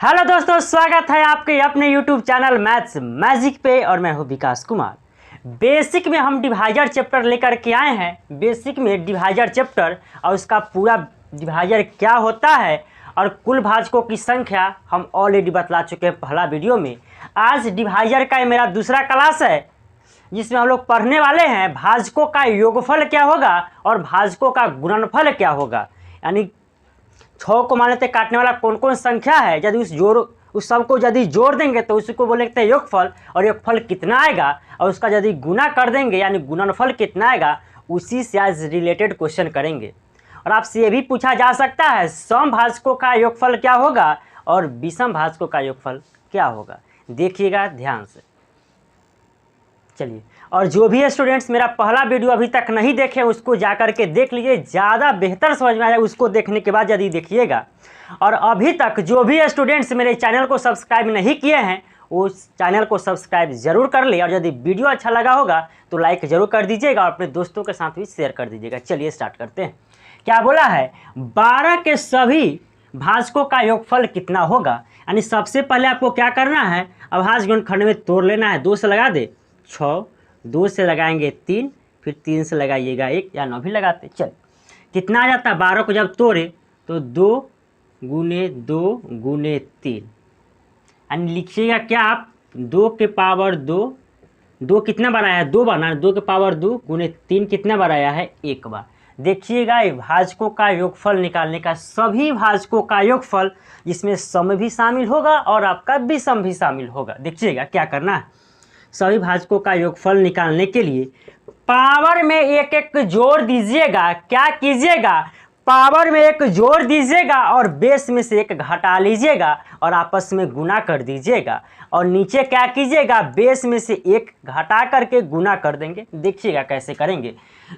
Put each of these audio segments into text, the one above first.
Hello दोस्तों, स्वागत है आपके अपने YouTube चैनल मैथ्स मैजिक पे और मैं हूँ विकास कुमार। बेसिक में हम डिवाइजर चैप्टर लेकर के आए हैं। बेसिक में डिवाइजर चैप्टर और उसका पूरा डिवाइजर क्या होता है और कुल भाजकों की संख्या हम ऑलरेडी बतला चुके हैं पहला वीडियो में। आज डिवाइजर का मेरा दूसरा क्लास है जिसमें हम लोग पढ़ने वाले हैं भाजकों का योगफल क्या होगा और भाजकों का गुणनफल क्या होगा। यानी 6 को मानते काटने वाला कौन कौन संख्या है, यदि उस सब को यदि जोड़ देंगे तो उसको बोलते हैं योगफल, और योगफल कितना आएगा और उसका यदि गुना कर देंगे यानी गुणनफल कितना आएगा, उसी से आज रिलेटेड क्वेश्चन करेंगे। और आपसे ये भी पूछा जा सकता है सम भाजकों का योगफल क्या होगा और विषम भाजकों का योगफल क्या होगा। देखिएगा ध्यान से। चलिए, और जो भी स्टूडेंट्स मेरा पहला वीडियो अभी तक नहीं देखे उसको जाकर के देख लीजिए, ज़्यादा बेहतर समझ में आएगा उसको देखने के बाद यदि देखिएगा। और अभी तक जो भी स्टूडेंट्स मेरे चैनल को सब्सक्राइब नहीं किए हैं उस चैनल को सब्सक्राइब जरूर कर ले, और यदि वीडियो अच्छा लगा होगा तो लाइक जरूर कर दीजिएगा और अपने दोस्तों के साथ भी शेयर कर दीजिएगा। चलिए स्टार्ट करते हैं। क्या बोला है, 12 के सभी भाजकों का योगफल कितना होगा। यानी सबसे पहले आपको क्या करना है, अभाज्य गुणनखंड में तोड़ लेना है। 2 से लगा दे 6, 2 से लगाएंगे 3, फिर 3 से लगाइएगा 1 या 9 भी लगाते। चल कितना आ जाता है, 12 को जब तोड़े तो 2 गुने 2 गुने 3, यानी लिखिएगा क्या आप 2 के पावर 2, 2 कितना बार आया है 2 बार ना, 2 के पावर 2 गुने 3 कितना बार आया है 1 बार। देखिएगा ये भाजकों का योगफल निकालने का, सभी भाजकों का योगफल जिसमें सम भी शामिल होगा और आपका विषम भी शामिल होगा। देखिएगा क्या करना है, सभी भाजकों का योगफल निकालने के लिए पावर में एक एक जोड़ दीजिएगा। क्या कीजिएगा, पावर में एक जोड़ दीजिएगा और बेस में से एक घटा लीजिएगा और आपस में गुना कर दीजिएगा। और नीचे क्या कीजिएगा, बेस में से एक घटा करके गुना कर देंगे। देखिएगा कैसे करेंगे।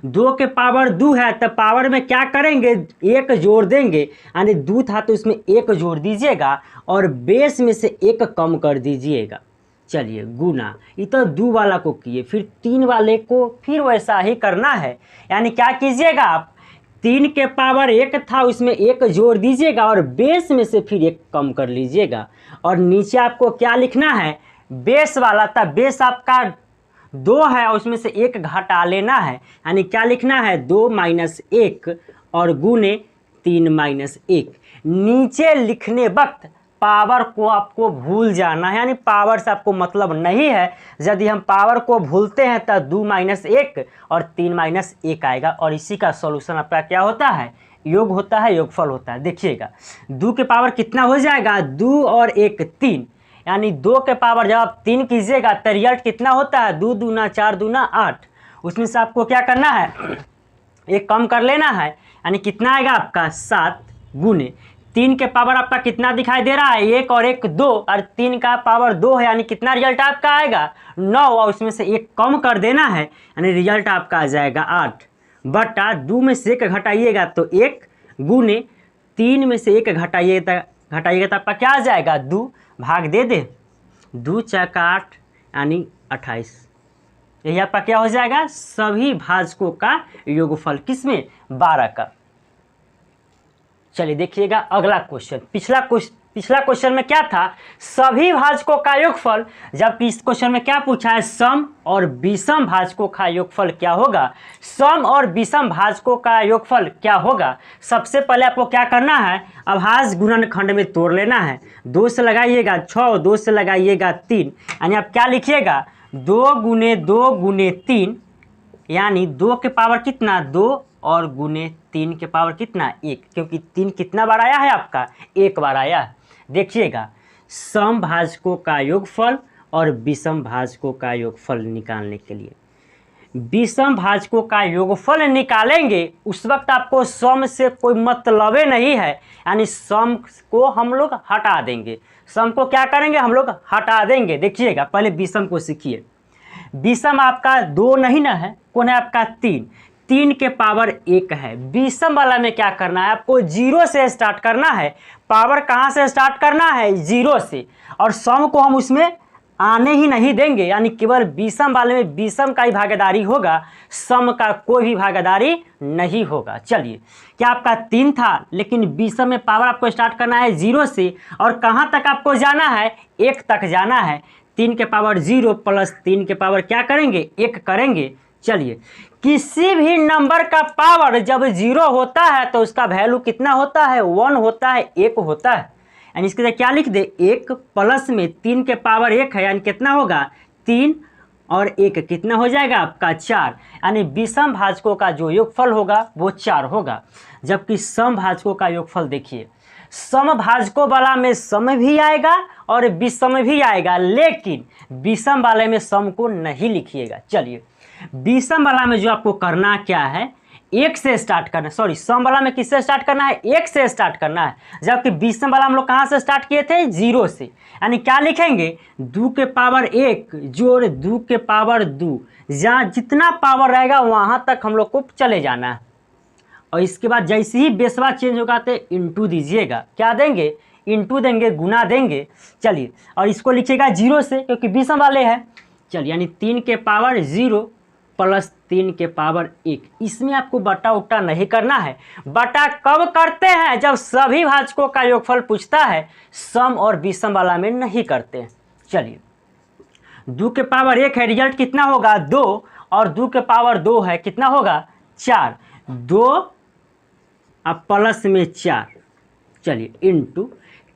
2 के पावर 2 है तो पावर में क्या करेंगे, 1 जोड़ देंगे, यानी 2 था तो इसमें 1 जोड़ दीजिएगा और बेस में से 1 कम कर दीजिएगा। चलिए गुना, ये तो 2 वाला को किए, फिर 3 वाले को फिर वैसा ही करना है। यानी क्या कीजिएगा आप, 3 के पावर 1 था उसमें 1 जोड़ दीजिएगा और बेस में से फिर 1 कम कर लीजिएगा। और नीचे आपको क्या लिखना है, बेस वाला था, बेस आपका 2 है और उसमें से 1 घटा लेना है। यानी क्या लिखना है, 2 माइनस 1 और गुने 3 माइनस 1। नीचे लिखने वक्त पावर को आपको भूल जाना है, यानी पावर से आपको मतलब नहीं है। यदि हम पावर को भूलते हैं तो 2 माइनस 1 और 3 माइनस 1 आएगा और इसी का सॉल्यूशन आपका क्या होता है, योग होता है, योगफल होता है। देखिएगा 2 के पावर कितना हो जाएगा, 2 और 1 3, यानी 2 के पावर जब आप 3 कीजिएगा तो रिजल्ट कितना होता है, 2 दूना 4 दूना 8। उसमें से आपको क्या करना है, 1 कम कर लेना है, यानी कितना आएगा आपका 7 गुने 3 के पावर आपका कितना दिखाई दे रहा है, 1 और 1 2, और 3 का पावर 2 है, यानी कितना रिजल्ट आपका आएगा 9, और उसमें से 1 कम कर देना है, यानी रिजल्ट आपका आ जाएगा 8 बटा 2 में से 1 घटाइएगा तो 1 गुने 3 में से 1 घटाइएगा तो आपका क्या आ जाएगा 2, भाग दे दे 2 चौका 8 यानी 28। यही आपका क्या हो जाएगा, सभी भाजकों का योगफल, किसमें 12 का। चलिए देखिएगा अगला क्वेश्चन। पिछला क्वेश्चन में क्या था, सभी भाजकों का योगफल, जबकि इस क्वेश्चन में क्या पूछा है, सम और विषम भाजकों का योगफल क्या होगा। सम और विषम भाजकों का योगफल क्या होगा। सबसे पहले आपको क्या करना है, अभाज्य गुणनखंड में तोड़ लेना है। 2 से लगाइएगा 6, 2 से लगाइएगा 3, यानी आप क्या लिखिएगा 2 गुने 2 गुने 3, यानी 2 के पावर कितना 2 और गुने 3 के पावर कितना 1, क्योंकि 3 कितना बार आया है आपका 1 बार आया है। देखिएगा सम भाजकों का योगफल और विषम भाजकों का योगफल निकालने के लिए, विषम भाजकों का योगफल निकालेंगे उस वक्त आपको सम से कोई मतलब नहीं है, यानी सम को हम लोग हटा देंगे। सम को क्या करेंगे, हम लोग हटा देंगे। देखिएगा पहले विषम को सीखिए। विषम आपका 2 नहीं ना है, कौन है आपका 3 के पावर 1 है। विषम वाला में क्या करना है, आपको 0 से स्टार्ट करना है। पावर कहाँ से स्टार्ट करना है, 0 से, और सम को हम उसमें आने ही नहीं देंगे, यानी केवल विषम वाले में विषम का ही भागीदारी होगा, सम का कोई भी भागीदारी नहीं होगा। चलिए, क्या आपका 3 था, लेकिन विषम में पावर आपको स्टार्ट करना है 0 से, और कहाँ तक आपको जाना है, 1 तक जाना है। 3 के पावर 0 प्लस 3 के पावर क्या करेंगे, 1 करेंगे। चलिए, किसी भी नंबर का पावर जब 0 होता है तो उसका वैल्यू कितना होता है, 1 होता है, 1 होता है। यानी इसके लिए क्या लिख दे, 1 प्लस में 3 के पावर 1 है, यानी कितना होगा 3 और 1 कितना हो जाएगा आपका 4। यानी विषम भाजकों का जो योगफल होगा वो 4 होगा। जबकि सम भाजकों का योगफल देखिए, सम भाजकों वाला में सम भी आएगा और विषम भी आएगा, लेकिन विषम वाले में सम को नहीं लिखिएगा। चलिए, विषम वाला में जो आपको करना क्या है, 1 से स्टार्ट करना, सॉरी सम वाला में किससे स्टार्ट करना है, 1 से स्टार्ट करना है। जबकि विषम वाला हम लोग कहाँ से स्टार्ट किए थे, 0 से। यानी क्या लिखेंगे, 2 के पावर 1 जोड़ 2 के पावर 2, जहाँ जितना पावर रहेगा वहाँ तक हम लोग को चले जाना है। और इसके बाद जैसे ही बेसवा चेंज होगा तो इंटू दीजिएगा, क्या देंगे, इंटू देंगे, गुना देंगे। चलिए, और इसको लिखिएगा 0 से, क्योंकि विषम वाले हैं। चलिए, यानी 3 के पावर 0 प्लस 3 के पावर 1। इसमें आपको बटा उटा नहीं करना है। बटा कब करते हैं, जब सभी भाजकों का योगफल पूछता है, सम और विषम वाला में नहीं करते हैं। चलिए, 2 के पावर 1 है, रिजल्ट कितना होगा 2, और 2 के पावर 2 है, कितना होगा 4। 2 अब प्लस में 4। चलिए, इनटू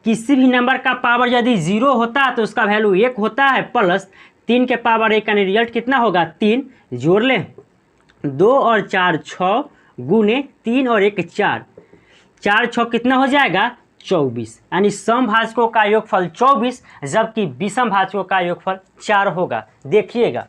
किसी भी नंबर का पावर यदि 0 होता है तो उसका वैल्यू 1 होता है, प्लस 3 के पावर 1 का रिजल्ट कितना होगा 3, जोड़ लें 2 और 4 6 गुने 3 और 1 4, 4 6 कितना हो जाएगा 24। यानी सम भाजकों का योगफल 24, जबकि विषम भाजकों का योगफल 4 होगा। देखिएगा,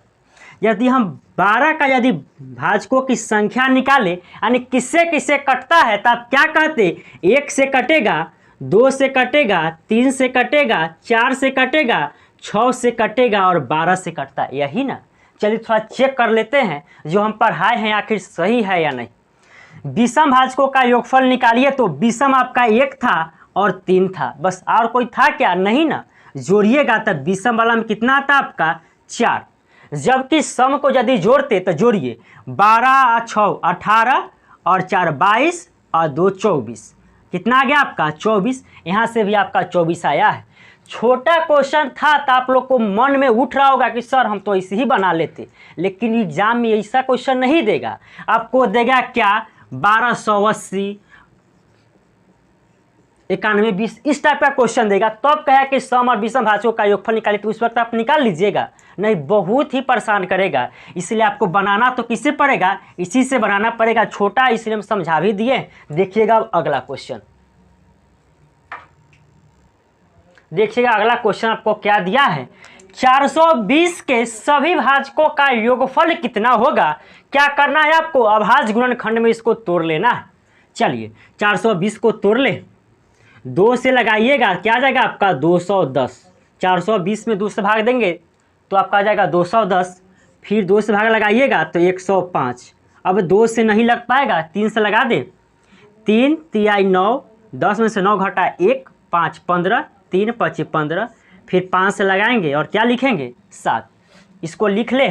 यदि हम 12 का यदि भाजकों की संख्या निकालें, यानी किससे किससे कटता है, तो आप क्या कहते, 1 से कटेगा, 2 से कटेगा, 3 से कटेगा, 4 से कटेगा, 6 से कटेगा और 12 से कटता है, यही ना। चलिए थोड़ा चेक कर लेते हैं जो हम पढ़ाए हैं आखिर सही है या नहीं। विषम भाजकों का योगफल निकालिए तो विषम आपका 1 था और 3 था, बस और कोई था क्या, नहीं ना। जोड़िएगा तब विषम वाला में कितना आता आपका 4। जबकि सम को यदि जोड़ते तो जोड़िए, 12 और 6 18 और 4 22 और 2 24, कितना आ गया आपका 24। यहाँ से भी आपका 24 आया है। छोटा क्वेश्चन था तो आप लोग को मन में उठ रहा होगा कि सर हम तो ऐसे ही बना लेते, लेकिन एग्जाम में ऐसा क्वेश्चन नहीं देगा। आपको देगा क्या 1280 91 20 इस टाइप का क्वेश्चन देगा। तो अब कहा कि सम और विषम भाजकों का योगफल निकालिए, तो उस वक्त आप निकाल लीजिएगा, नहीं बहुत ही परेशान करेगा। इसलिए आपको बनाना तो किससे पड़ेगा, इसी से बनाना पड़ेगा। छोटा इसलिए हम समझा भी दिए। देखिएगा अगला क्वेश्चन, देखिएगा अगला क्वेश्चन आपको क्या दिया है, 420 के सभी भाजकों का योगफल कितना होगा। क्या करना है आपको, अभाज्य गुणनखंड में इसको तोड़ लेना है। चलिए 420 को तोड़ ले, 2 से लगाइएगा, क्या आ जाएगा आपका 210। 420 में 2 से भाग देंगे तो आपका आ जाएगा 210, फिर 2 से भाग लगाइएगा तो 105। अब 2 से नहीं लग पाएगा, 3 से लगा दे, 3 3 9, 10 में से 9 घटा 1 5 15, 3 5 15, फिर 5 से लगाएंगे और क्या लिखेंगे 7। इसको लिख ले,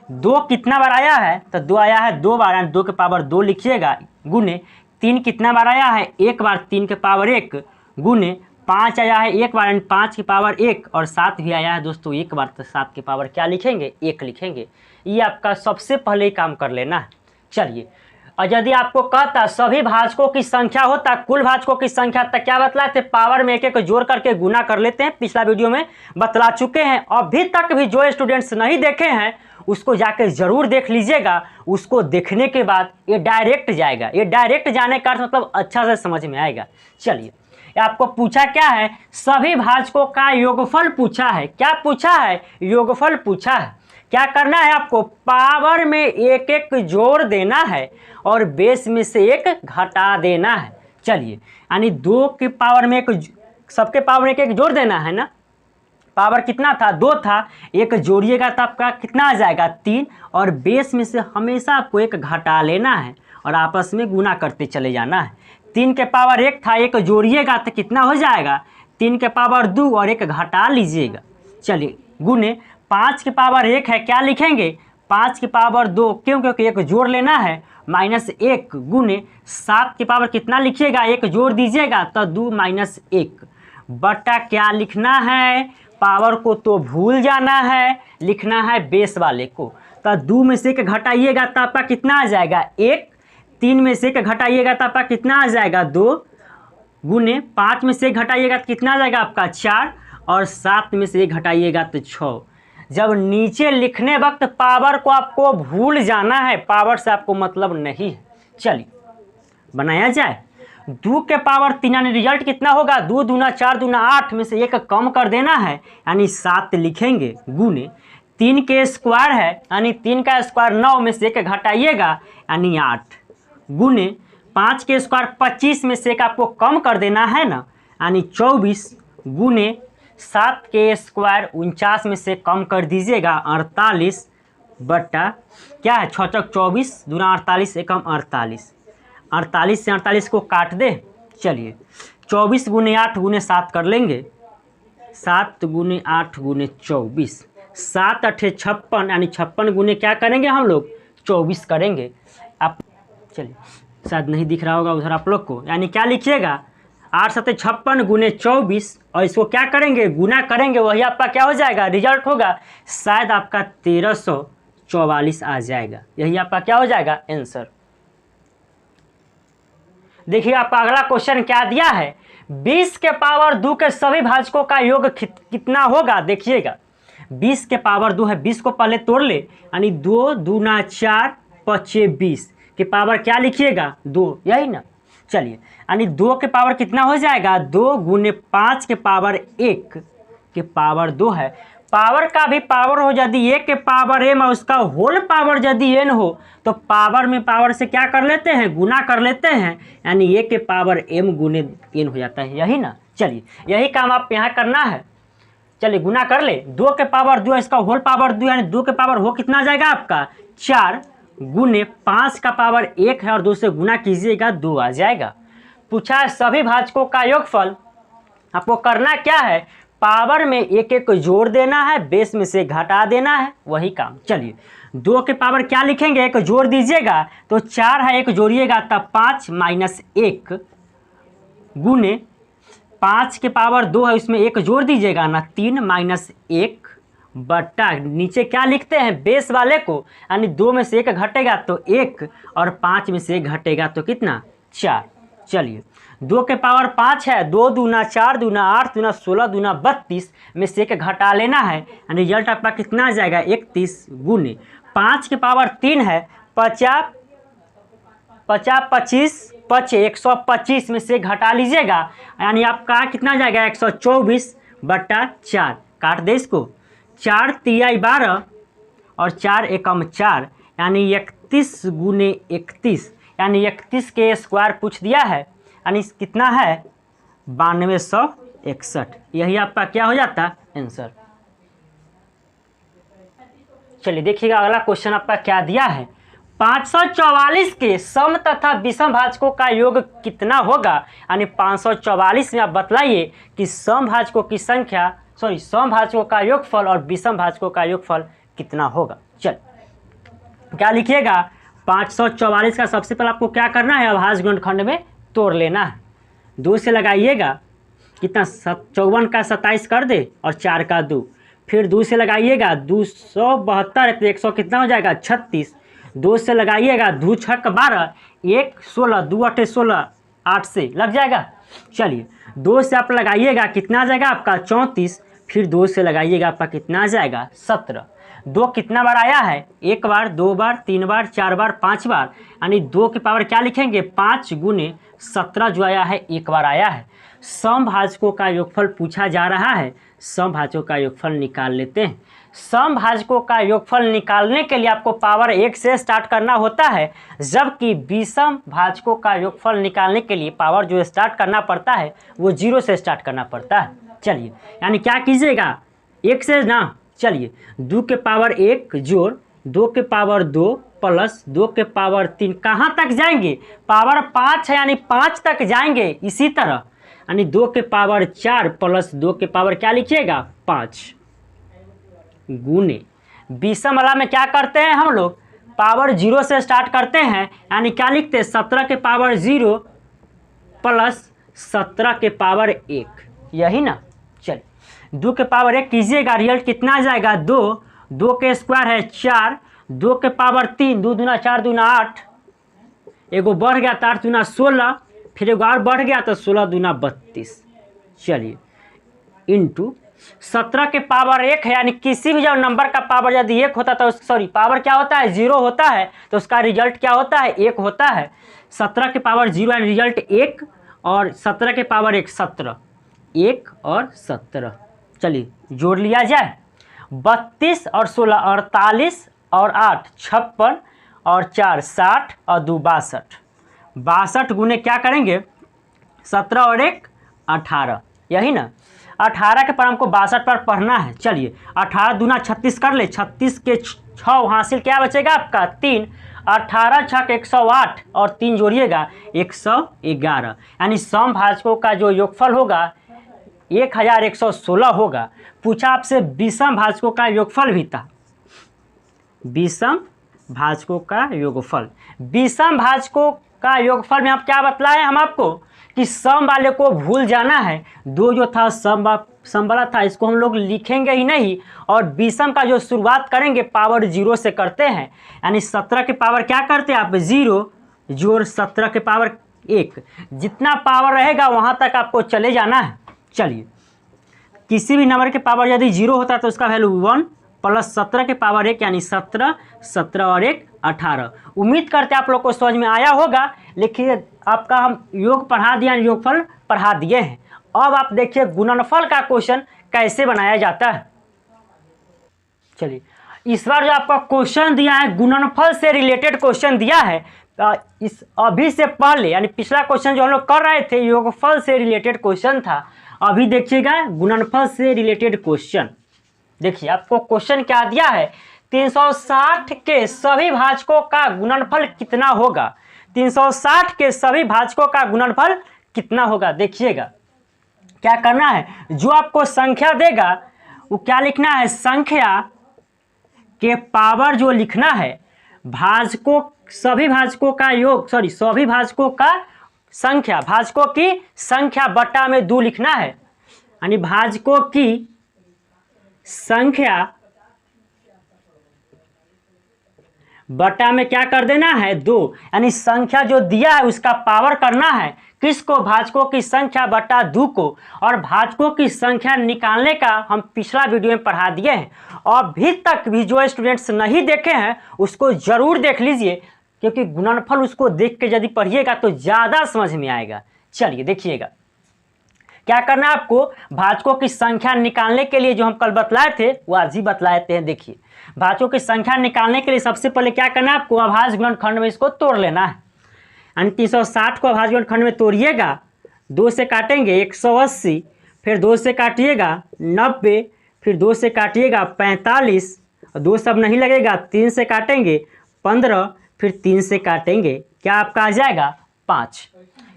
2 कितना बार आया है, तो 2 आया है 2 बार, 2 के पावर 2 लिखिएगा, गुने 3 कितना बार आया है 1 बार, 3 के पावर 1, गुने 5 आया है 1 बार, 5 की पावर 1, और 7 भी आया है दोस्तों 1 बार, तो 7 की पावर क्या लिखेंगे 1 लिखेंगे। ये आपका सबसे पहले ही काम कर लेना है। चलिए, और यदि आपको कहता सभी भाजकों की संख्या होता, कुल भाजकों की संख्या, तो क्या बतलाए थे, पावर में एक एक जोड़ करके गुना कर लेते हैं। पिछला वीडियो में बतला चुके हैं। अभी तक भी जो स्टूडेंट्स नहीं देखे हैं उसको जाकर जरूर देख लीजिएगा। उसको देखने के बाद ये डायरेक्ट जाएगा, ये डायरेक्ट जाने का मतलब अच्छा से समझ में आएगा। चलिए, आपको पूछा क्या है, सभी भाजकों का योगफल पूछा है। क्या पूछा है, योगफल पूछा है। क्या करना है आपको, पावर में एक एक जोड़ देना है और बेस में से एक घटा देना है। चलिए, यानी 2 की पावर में एक, सबके पावर में एक एक जोड़ देना है ना। पावर कितना था 2 था, एक जोड़िएगा तो आपका कितना आ जाएगा 3, और बेस में से हमेशा आपको एक घटा लेना है और आपस में गुना करते चले जाना है। 3 के पावर 1 था, एक जोड़िएगा तो कितना हो जाएगा 3 के पावर 2 और एक घटा लीजिएगा। चलिए गुने 5 की पावर 1 है, क्या लिखेंगे 5 की पावर 2, क्यों, क्योंकि एक जोड़ लेना है, -1 गुने 7 की पावर कितना लिखिएगा, एक जोड़ दीजिएगा तो 2 - 1 बटा क्या लिखना है, पावर को तो भूल जाना है, लिखना है बेस वाले को। तो 2 में से 1 घटाइएगा तो आपका कितना आ जाएगा 1, 3 में से 1 घटाइएगा तो आपका कितना आ जाएगा 2 गुने 5 में से 1 घटाइएगा तो कितना आ जाएगा आपका 4 और 7 में से 1 घटाइएगा तो 6। जब नीचे लिखने वक्त पावर को आपको भूल जाना है, पावर से आपको मतलब नहीं है। चलिए बनाया जाए। 2 के पावर 3 यानी रिजल्ट कितना होगा, 2 दूना 4 दूना 8 में से 1 कम कर देना है यानी 7 लिखेंगे गुने 3 के स्क्वायर है यानी 3 का स्क्वायर 9 में से 1 घटाइएगा यानी 8 गुने 5 के स्क्वायर 25 में से 1 आपको कम कर देना है ना यानी 24 गुने 7 के स्क्वायर 49 में से कम कर दीजिएगा 48 बटा क्या है 6 चौक 24 दूना 48 एकम 48, 48 से 48 को काट दे। चलिए 24 गुने 8 गुने 7 कर लेंगे, 7 गुने 8 गुने 24, 7 8 56 यानी 56 गुने क्या करेंगे हम लोग 24 करेंगे। आप चलिए शायद नहीं दिख रहा होगा उधर आप लोग को, यानी क्या लिखिएगा 8 7 56 गुने 24 और इसको क्या करेंगे गुना करेंगे, वही आपका क्या हो जाएगा रिजल्ट होगा, शायद आपका 1344 आ जाएगा, यही आपका क्या हो जाएगा आंसर। देखिए आपका अगला क्वेश्चन क्या दिया है, 20 के पावर 2 के सभी भाजकों का योग कितना होगा। देखिएगा 20 के पावर 2 है, 20 को पहले तोड़ ले यानी 2 दूना 4 5 20 के पावर क्या लिखिएगा 2, यही ना। चलिए यानी 2 के पावर कितना हो जाएगा 2 गुने 5 के पावर 1 के पावर 2 है। पावर का भी पावर हो यदि 1 के पावर m और उसका होल पावर यदि n हो तो पावर में पावर से क्या कर लेते हैं गुना कर लेते हैं, यानी 1 के पावर m गुने n हो जाता है, यही ना। चलिए यही काम आप यहाँ करना है। चलिए गुना कर ले, 2 के पावर 2 इसका होल पावर 2 यानी 2 के पावर हो कितना जाएगा आपका 4 गुने 5 का पावर 1 है और 2 से गुना कीजिएगा 2 आ जाएगा। पूछा है सभी भाजकों का योगफल, आपको करना क्या है पावर में एक एक जोड़ देना है, बेस में से घटा देना है, वही काम। चलिए 2 के पावर क्या लिखेंगे एक जोड़ दीजिएगा तो 4 है, एक जोड़िएगा तब 5 - 1 गुने 5 के पावर 2 है उसमें एक जोड़ दीजिएगा ना 3 - 1 बट्टा नीचे क्या लिखते हैं बेस वाले को, यानी 2 में से 1 घटेगा तो 1 और 5 में से 1 घटेगा तो कितना 4। चलिए 2 के पावर 5 है, 2 दूना 4 दूना 8 दूना 16 दूना 32 में से 1 घटा लेना है, यानी रिजल्ट आपका कितना आ जाएगा 31 गुने 5 के पावर 3 है 50 50 25 125 में से घटा लीजिएगा, यानी आपका कितना जाएगा 124 बट्टा 4, काट दे इसको 4 तिया 12 और 4 एकम 4 यानी 31 गुने 31 यानी 31 के स्क्वायर पूछ दिया है, यानी कितना है 9261, यही आपका क्या हो जाता आंसर। चलिए देखिएगा अगला क्वेश्चन आपका क्या दिया है, 544 के सम तथा विषम भाजकों का योग कितना होगा, यानी 544 में आप बतलाइए कि सम भाजकों की संख्या सम भाजकों का योगफल और विषम भाजकों का योगफल कितना होगा। चल क्या लिखिएगा 544 का सबसे पहले आपको क्या करना है अभाज्य गुणनखंड में तोड़ लेना है, 2 से लगाइएगा कितना 54 का 27 कर दे और 4 का 2, फिर 2 से लगाइएगा 272 100 कितना हो जाएगा 36, 2 से लगाइएगा 2 6 12 1 16 2 8 16 8 से लग जाएगा। चलिए 2 से आप लगाइएगा कितना आ जाएगा आपका 34, फिर 2 से लगाइएगा आपका कितना आ जाएगा 17। 2 कितना बार आया है 1 बार 2 बार 3 बार 4 बार 5 बार, यानी 2 की पावर क्या लिखेंगे 5 गुने 17 जो आया है 1 बार आया है। सम भाजकों का योगफल पूछा जा रहा है, सम भाजकों का योगफल निकाल लेते हैं। सम भाजकों का योगफल निकालने के लिए आपको पावर 1 से स्टार्ट करना होता है, जबकि विषम भाजकों का योगफल निकालने के लिए पावर जो स्टार्ट करना पड़ता है वो 0 से स्टार्ट करना पड़ता है। चलिए यानी क्या कीजिएगा 1 से ना, चलिए 2 के पावर 1 जोड़ 2 के पावर 2 प्लस 2 के पावर 3 कहाँ तक जाएंगे पावर 5 है यानी 5 तक जाएंगे। इसी तरह यानी 2 के पावर 4 प्लस 2 के पावर क्या लिखिएगा 5, गुने विषम वाला में क्या करते हैं हम लोग, पावर 0 से स्टार्ट करते हैं, यानी क्या लिखते हैं 17 के पावर 0 प्लस 17 के पावर 1, यही ना। चलिए 2 के पावर 1 कीजिएगा, रिजल्ट कितना आ जाएगा 2, 2 के स्क्वायर है 4, 2 के पावर 3, 2 दूना 4 दूना 8, एगो बढ़ गया तो 8 दूना 16, फिर एगो और बढ़ गया तो 16 दूना 32। चलिए इंटू 17 के पावर 1 है, यानी किसी भी जब नंबर का पावर यदि 1 होता तो सॉरी पावर क्या होता है 0 होता है, तो उसका रिजल्ट क्या होता है 1 होता है। 17 के पावर 0 यानी रिजल्ट 1, और 17 के पावर 1 17, 1 और 17। चलिए जोड़ लिया जाए, 32 और 16 48 और 8 56 और 4 60 और 2 62, 62 गुने क्या करेंगे 17 और 1 18, यही ना। 18 के पर हमको 62 पर पढ़ना है। चलिए 18 दूना 36 कर ले, 36 के 6 हासिल क्या बचेगा आपका 3, 18 छक 108 और 3 जोड़िएगा 111, यानी सम भाजकों का जो योगफल होगा 1116 होगा। पूछा आपसे विषम भाजकों का योगफल भी था, विषम भाजकों का योगफल, विषम भाजकों का योगफल में आप क्या बतलाए हम आपको कि सम वाले को भूल जाना है, दो जो था सम वाला था इसको हम लोग लिखेंगे ही नहीं, और विषम का जो शुरुआत करेंगे पावर 0 से करते हैं, यानी 17 के पावर क्या करते हैं आप 0 जोड़ 17 के पावर 1, जितना पावर रहेगा वहाँ तक आपको चले जाना है। चलिए किसी भी नंबर के पावर यदि 0 होता है तो उसका वैल्यू 1 प्लस 17 के पावर 1 यानी 17, 17 और 1 18। उम्मीद करते हैं आप लोग को समझ में आया होगा। लिखिए आपका हम योग पढ़ा दिया, योगफल पढ़ा दिए हैं। अब आप देखिए गुणनफल का क्वेश्चन कैसे बनाया जाता है। चलिए इस बार जो आपका क्वेश्चन दिया है गुणनफल से रिलेटेड क्वेश्चन दिया है, इस अभी से पहले यानी पिछला क्वेश्चन जो हम लोग कर रहे थे योगफल से रिलेटेड क्वेश्चन था, अभी देखिएगा गुणनफल से रिलेटेड क्वेश्चन। देखिए आपको क्वेश्चन क्या दिया है, 360 के सभी भाजकों का गुणनफल कितना होगा, 360 के सभी भाजकों का गुणनफल कितना होगा। देखिएगा क्या करना है, जो आपको संख्या देगा वो क्या लिखना है, संख्या के पावर जो लिखना है, भाजकों सभी भाजकों का योग सभी भाजकों का संख्या, भाजकों की संख्या बटा में 2 लिखना है, यानी भाजकों की संख्या बटा में क्या कर देना है 2, यानी संख्या जो दिया है उसका पावर करना है किसको, भाजकों की संख्या बटा 2 को। और भाजकों की संख्या निकालने का हम पिछला वीडियो में पढ़ा दिए हैं, और अभी तक भी जो स्टूडेंट्स नहीं देखे हैं उसको जरूर देख लीजिए, क्योंकि गुणनफल उसको देख के यदि पढ़िएगा तो ज़्यादा समझ में आएगा। चलिए देखिएगा क्या करना है आपको, भाजकों की संख्या निकालने के लिए जो हम कल बतलाए थे वो आज ही बतलाए थे। देखिए भाजकों की संख्या निकालने के लिए सबसे पहले क्या करना है आपको, अभाज्य गुणनखंड में इसको तोड़ लेना है, यानी 360 को अभाज्य गुणनखंड में तोड़िएगा, 2 से काटेंगे 180, फिर 2 से काटिएगा 90, फिर 2 से काटिएगा 45, 2 सब नहीं लगेगा, 3 से काटेंगे 15, फिर 3 से काटेंगे क्या आपका आ जाएगा 5।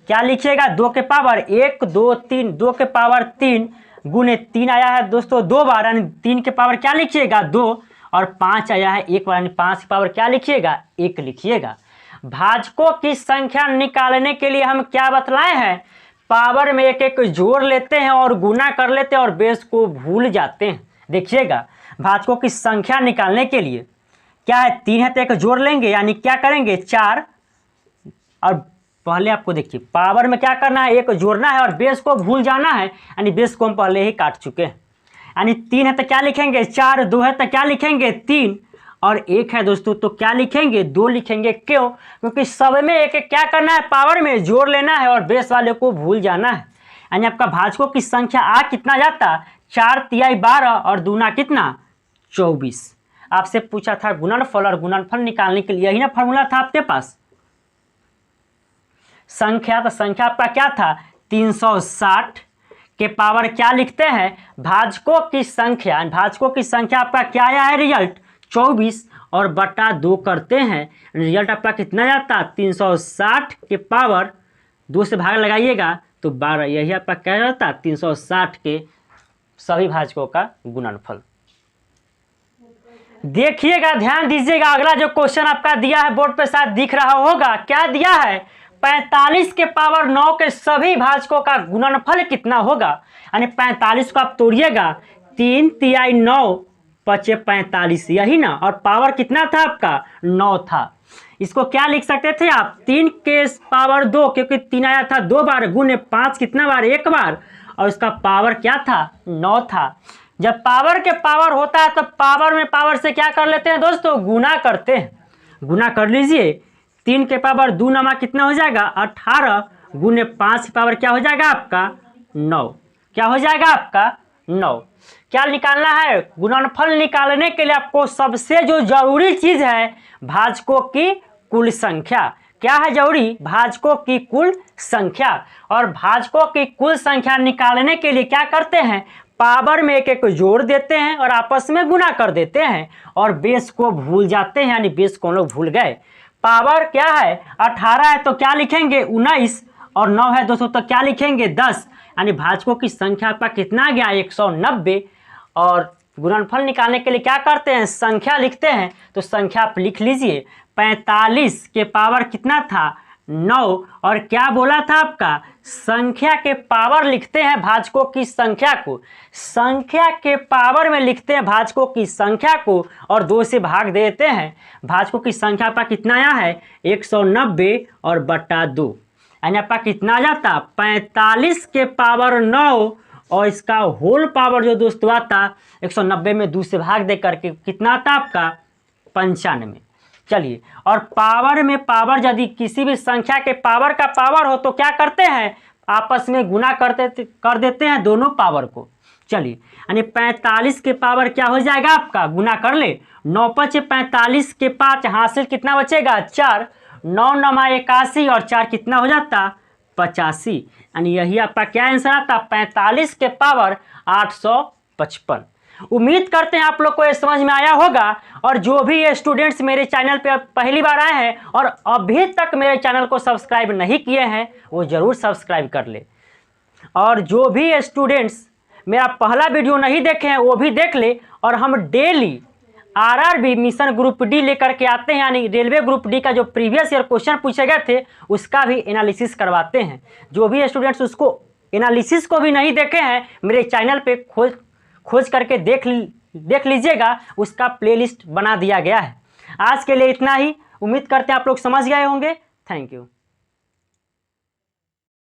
क्या लिखिएगा 2 के पावर 1 2 3, 2 के पावर 3 गुने 3 आया है दोस्तों 2 बार, यानी 3 के पावर क्या लिखिएगा 2, और 5 आया है 1 बार, यानी 5 के पावर क्या लिखिएगा 1 लिखिएगा। भाजकों की संख्या निकालने के लिए हम क्या बतलाए हैं, पावर में एक एक जोड़ लेते हैं और गुना कर लेते हैं और बेस को भूल जाते हैं। देखिएगा भाजकों की संख्या निकालने के लिए क्या है, 3 है तो एक जोड़ लेंगे, यानी क्या करेंगे 4, और पहले आपको देखिए पावर में क्या करना है एक जोड़ना है और बेस को भूल जाना है, यानी बेस को हम पहले ही काट चुके हैं, यानी 3 है तो क्या लिखेंगे 4, 2 है तो क्या लिखेंगे 3, और 1 है दोस्तों तो क्या लिखेंगे 2 लिखेंगे। क्यों, क्योंकि सब में एक एक क्या करना है पावर में जोड़ लेना है और बेस वाले को भूल जाना है, यानी आपका भाजकों की संख्या आ कितना जाता 4 तिहाई 12 और दूना कितना 24। आपसे पूछा था गुणनफल, और गुणनफल निकालने के लिए यही ना फॉर्मूला था आपके पास, संख्या, तो संख्या आपका क्या था 360 के पावर क्या लिखते हैं भाजकों की संख्या, भाजकों की संख्या आपका क्या आया है रिजल्ट 24 और बटा 2 करते हैं, रिजल्ट आपका कितना जाता 360 के पावर 2 से भाग लगाइएगा तो 12, यही आपका क्या जाता 360 के सभी भाजकों का गुणनफल। देखिएगा, ध्यान दीजिएगा, अगला जो क्वेश्चन आपका दिया है बोर्ड पे शायद दिख रहा होगा, क्या दिया है 45 के पावर 9 के सभी भाजकों का गुणनफल कितना होगा। यानी 45 को आप तोड़िएगा, 3 तिहाई 9 पचे 45, यही ना, और पावर कितना था आपका 9 था। इसको क्या लिख सकते थे आप, 3 के पावर 2, क्योंकि 3 आया था 2 बार, गुने 5 कितना बार, 1 बार, और इसका पावर क्या था 9 था। जब पावर के पावर होता है तो पावर में पावर से क्या कर लेते हैं दोस्तों, गुना करते हैं। गुना कर लीजिए, 3 के पावर 2 नमा कितना हो जाएगा 18, गुने 5 की पावर क्या हो जाएगा आपका 9, क्या हो जाएगा आपका 9। क्या निकालना है, गुणनफल निकालने के लिए आपको सबसे जो जरूरी चीज है भाजकों की कुल संख्या। क्या है जरूरी, भाजकों की कुल संख्या। और भाजकों की कुल संख्या निकालने के लिए क्या करते हैं, पावर में एक एक जोड़ देते हैं और आपस में गुना कर देते हैं, और बेस को भूल जाते हैं, यानी बेस को लोग भूल गए। पावर क्या है 18 है तो क्या लिखेंगे 19, और 9 है दोस्तों तो क्या लिखेंगे 10, यानी भाजकों की संख्या आपका कितना आ गया 190। और गुणनफल निकालने के लिए क्या करते हैं, संख्या लिखते हैं, तो संख्या आप लिख लीजिए, 45 के पावर कितना था 9, और क्या बोला था आपका, संख्या के पावर लिखते हैं भाजकों की संख्या को, संख्या के पावर में लिखते हैं भाजकों की संख्या को, और 2 से भाग देते हैं। भाजकों की संख्या आपका कितना आया है 190 और बटा 2, यानी आपका कितना आ जाता 45 के पावर 9, और इसका होल पावर जो दोस्तों आता 190 में 2 से भाग दे करके कितना आता आपका 95। चलिए, और पावर में पावर यदि किसी भी संख्या के पावर का पावर हो तो क्या करते हैं, आपस में गुना कर देते हैं दोनों पावर को। चलिए, यानी 45 के पावर क्या हो जाएगा आपका, गुना कर ले, 9 पचे 45 के 5 हासिल कितना बचेगा 4, 9 नमा 81, और 4 कितना हो जाता 85, यानी यही आपका क्या आंसर आता 45 के पावर 855। उम्मीद करते हैं आप लोग को ये समझ में आया होगा। और जो भी ये स्टूडेंट्स मेरे चैनल पे पहली बार आए हैं और अभी तक मेरे चैनल को सब्सक्राइब नहीं किए हैं वो ज़रूर सब्सक्राइब कर ले। और जो भी स्टूडेंट्स मेरा पहला वीडियो नहीं देखे हैं वो भी देख ले। और हम daily RRB mission group D लेकर के आते हैं, यानी रेलवे ग्रुप डी का जो प्रीवियस ईयर क्वेश्चन पूछे गए थे उसका भी एनालिसिस करवाते हैं। जो भी स्टूडेंट्स उसको एनालिसिस को भी नहीं देखे हैं मेरे चैनल पे खोज करके देख लीजिएगा, उसका प्लेलिस्ट बना दिया गया है। आज के लिए इतना ही, उम्मीद करते हैं आप लोग समझ गए होंगे। Thank you.